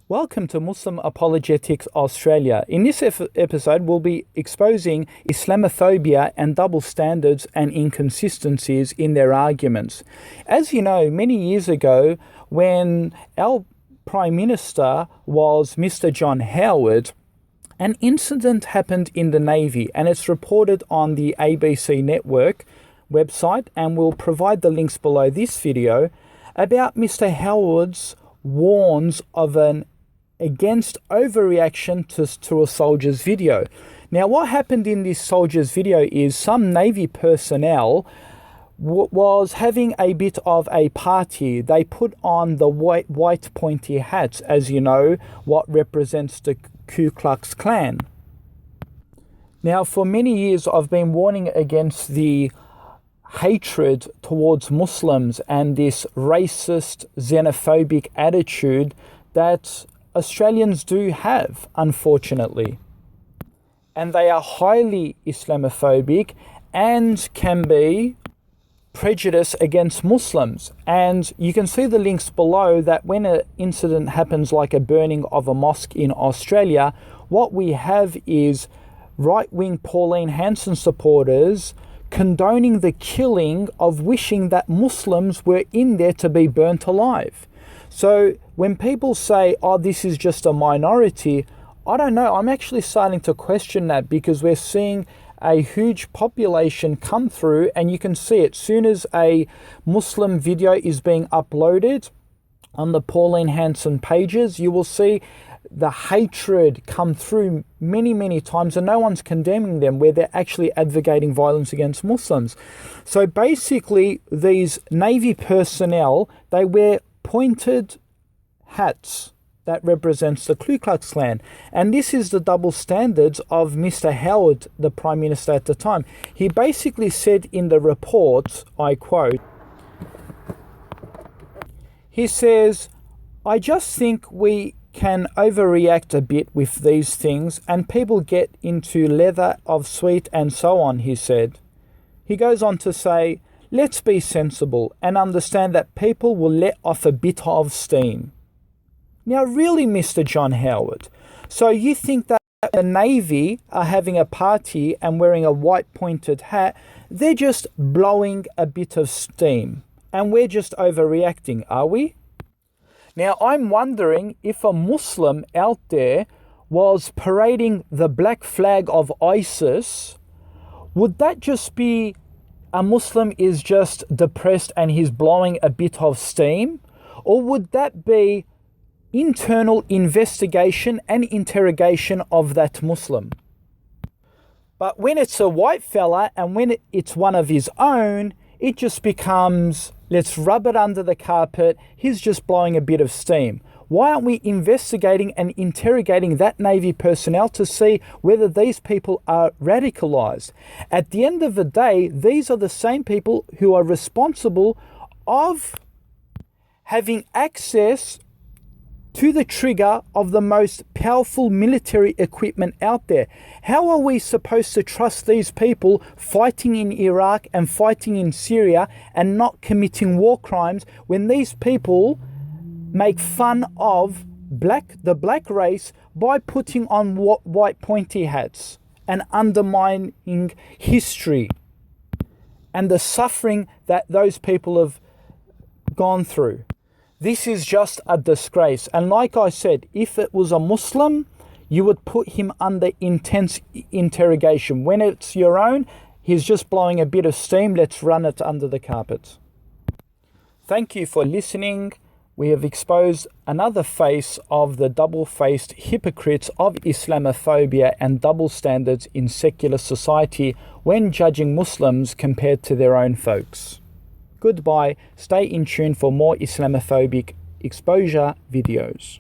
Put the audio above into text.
Welcome to Muslim Apologetics Australia. In this episode, we'll be exposing Islamophobia and double standards and inconsistencies in their arguments. As you know, many years ago, when our Prime Minister was Mr. John Howard, an incident happened in the Navy, and it's reported on the ABC network website, and we'll provide the links below this video, about Mr. Howard's warns of an against overreaction to a soldier's video. Now, what happened in this soldier's video is some Navy personnel was having a bit of a party. They put on the white pointy hats, as you know, what represents the Ku Klux Klan. Now, for many years, I've been warning against the hatred towards Muslims and this racist, xenophobic attitude that Australians do have, unfortunately. And they are highly Islamophobic and can be prejudiced against Muslims. And you can see the links below that when an incident happens like a burning of a mosque in Australia, what we have is right-wing Pauline Hanson supporters condoning the killing of wishing that Muslims were in there to be burnt alive. So when people say, oh, this is just a minority, I don't know. I'm actually starting to question that, because we're seeing a huge population come through, and you can see it. Soon as a Muslim video is being uploaded on the Pauline Hanson pages, you will see the hatred come through many times, and no one's condemning them, where they're actually advocating violence against Muslims. So basically, these Navy personnel, they wear pointed hats that represents the Ku Klux Klan. And this is the double standards of Mr. Howard, the Prime Minister at the time. He basically said in the report, I quote, he says, "I just think we can overreact a bit with these things and people get into leather of sweet and so on," he said. He goes on to say, "Let's be sensible and understand that people will let off a bit of steam." Now, really, Mr. John Howard, so you think that the Navy are having a party and wearing a white pointed hat, they're just blowing a bit of steam, and we're just overreacting, are we? Now, I'm wondering if a Muslim out there was parading the black flag of ISIS, would that just be a Muslim is just depressed and he's blowing a bit of steam? Or would that be internal investigation and interrogation of that Muslim? But when it's a white fella and when it's one of his own, it just becomes, let's rub it under the carpet, he's just blowing a bit of steam. Why aren't we investigating and interrogating that Navy personnel to see whether these people are radicalized? At the end of the day, these are the same people who are responsible of having access to the trigger of the most powerful military equipment out there. How are we supposed to trust these people fighting in Iraq and fighting in Syria and not committing war crimes when these people make fun of the black race by putting on white pointy hats and undermining history and the suffering that those people have gone through? This is just a disgrace. And like I said, if it was a Muslim, you would put him under intense interrogation. When it's your own, he's just blowing a bit of steam, let's run it under the carpet. Thank you for listening. We have exposed another face of the double-faced hypocrites of Islamophobia and double standards in secular society when judging Muslims compared to their own folks. Goodbye. Stay in tune for more Islamophobic exposure videos.